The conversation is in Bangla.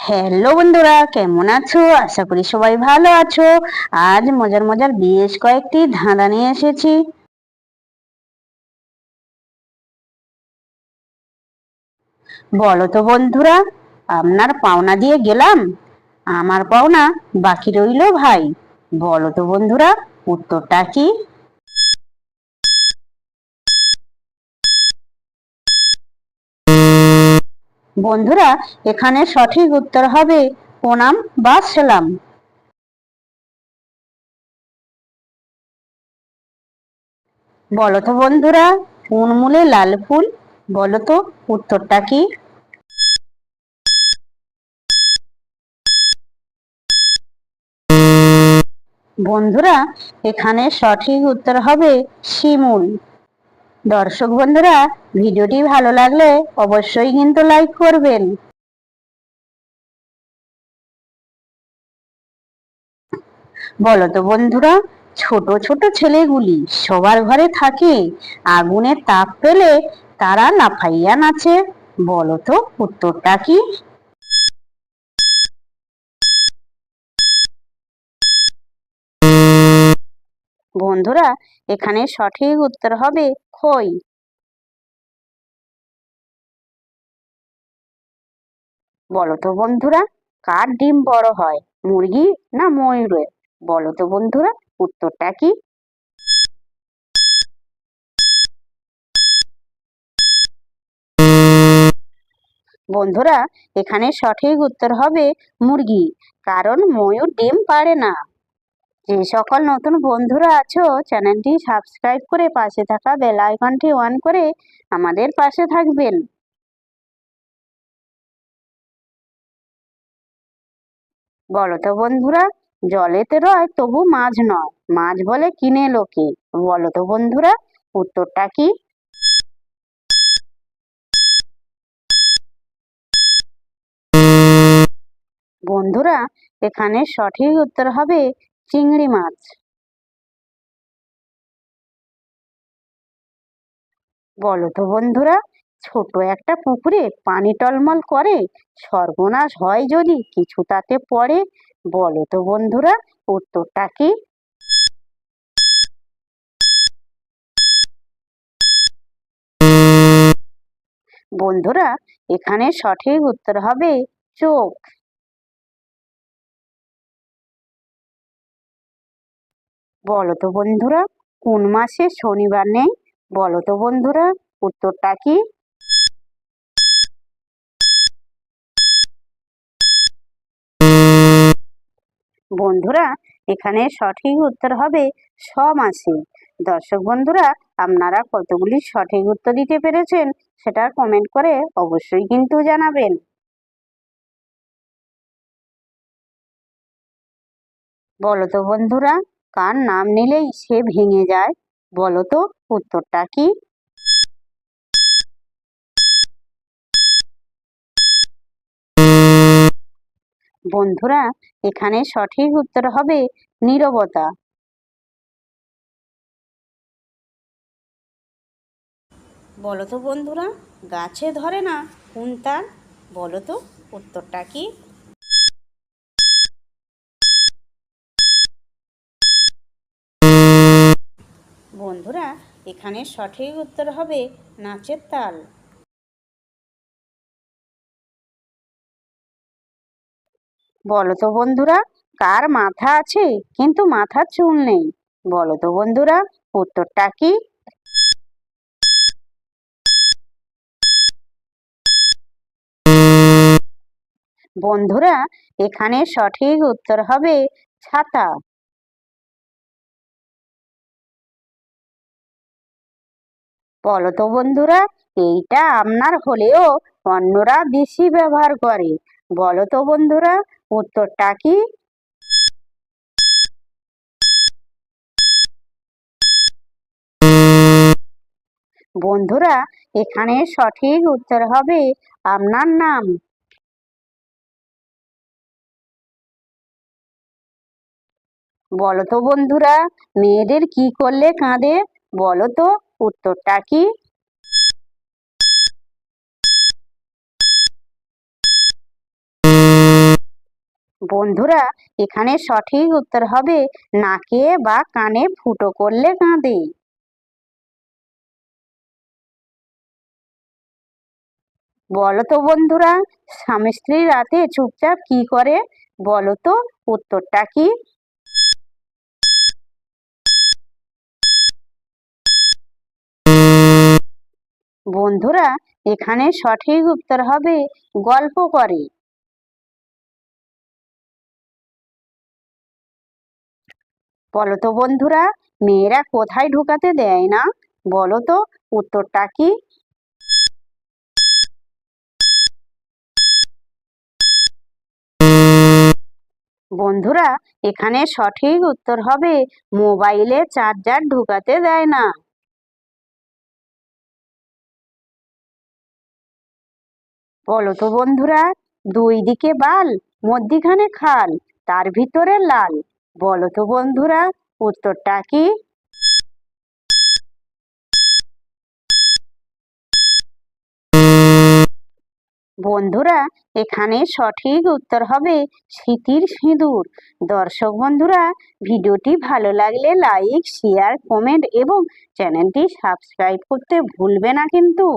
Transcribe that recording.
হ্যালো বন্ধুরা, কেমন আছো? আশা করি সবাই ভালো আছো। আজ মজার মজার বেশ কয়েকটি ধাঁধা নিয়ে এসেছি। বলো তো বন্ধুরা, আপনার পাওনা দিয়ে গেলাম, আমার পাওনা বাকি রইলো ভাই। বলো তো বন্ধুরা, উত্তরটা কি? বন্ধুরা, এখানে সঠিক উত্তর হবে প্রণাম বা সালাম। বলো তো বন্ধুরা, কোন মূলে লাল ফুল? বলো তো উত্তরটা কি? বন্ধুরা, এখানে সঠিক উত্তর হবে শিমুল। দর্শক বন্ধুরা, ভিডিওটি ভালো লাগলে অবশ্যই কিন্তু লাইক করবেন। বলো তো বন্ধুরা, ছোট ছোট ছেলেগুলি সবার ঘরে থাকে, আগুনের তাপ পেলে তারা লাফাইয়া নাচে। বলো তো উত্তরটা কি? বন্ধুরা, এখানে সঠিক উত্তর হবে খই। বলো তো বন্ধুরা, কার ডিম বড় হয়, মুরগি না ময়ূরের? বলো তো বন্ধুরা, উত্তরটা কি? বন্ধুরা, এখানে সঠিক উত্তর হবে মুরগি, কারণ ময়ূর ডিম পাড়ে না। যে সকল নতুন বন্ধুরা আছো, চ্যানেলটি সাবস্ক্রাইব করে পাশে থাকা বেল আইকনটি অন করে আমাদের পাশে থাকবেন। বলো তো বন্ধুরা, জলেতে রয় তবু মাছ নয়, মাছ বলে কিনে লোকে। বলো তো বন্ধুরা, উত্তরটা কি? বন্ধুরা, এখানে সঠিক উত্তর হবে চিংড়ি মাছ। বলো তো বন্ধুরা, ছোট একটা পুকুরে পানি টলমল করে, সর্বনাশ হয় যদি কিছু তাতে পড়ে। বলো তো বন্ধুরা, উত্তরটা কি? বন্ধুরা, এখানে সঠিক উত্তর হবে চোখ। বলো তো বন্ধুরা, কোন মাসে শনিবার নেই? বলো তো বন্ধুরা, উত্তরটা কি? বন্ধুরা, এখানে সঠিক উত্তর হবে মাসে। দর্শক বন্ধুরা, আপনারা কতগুলি সঠিক উত্তর দিতে পেরেছেন সেটা কমেন্ট করে অবশ্যই কিন্তু জানাবেন। বলো তো বন্ধুরা, কার নাম নিলেই সে ভেঙে যায়? বলো তো উত্তরটা কি? বন্ধুরা, এখানে সঠিক উত্তর হবে নীরবতা। বলো তো বন্ধুরা, গাছে ধরে না কোন তাল? বলো তো উত্তরটা কি? বন্ধুরা, এখানে সঠিক উত্তর হবে নাচের তাল। বলো তো বন্ধুরা, কার মাথা আছে কিন্তু মাথার চুল নেই? বলো তো বন্ধুরা, উত্তরটা কি? বন্ধুরা, এখানে সঠিক উত্তর হবে ছাতা। বলো তো বন্ধুরা, এইটা আপনার হলেও অন্যরা বেশি ব্যবহার করে। বলো তো বন্ধুরা, উত্তরটা কি? বন্ধুরা, এখানে সঠিক উত্তর হবে আপনার নাম। বলো তো বন্ধুরা, মেয়েদের কি করলে কাঁদে? বলো তো উত্তরটা কি? বন্ধুরা এখানে সঠিক উত্তর হবে নাকে বা কানে ফুটো করলে কাঁদে। বলো তো বন্ধুরা, স্বামী স্ত্রী রাতে চুপচাপ কি করে? বলো তো উত্তরটা কি? বন্ধুরা এখানে সঠিক উত্তর হবে গল্প করে। বলো তো বন্ধুরা, মেয়েরা কোথায় ঢুকাতে দেয় না? বলো তো উত্তরটা কি? বন্ধুরা এখানে সঠিক উত্তর হবে মোবাইলে চার্জার ঢুকাতে দেয় না। বলো তো বন্ধুরা, দুই দিকে বাল, মধ্যিখানে খাল, তার ভিতরে লাল। বলো তো বন্ধুরা উত্তরটা কি? বন্ধুরা এখানে সঠিক উত্তর হবে স্মৃতির সিঁদুর। দর্শক বন্ধুরা, ভিডিওটি ভালো লাগলে লাইক, শেয়ার, কমেন্ট এবং চ্যানেলটি সাবস্ক্রাইব করতে ভুলবে না কিন্তু।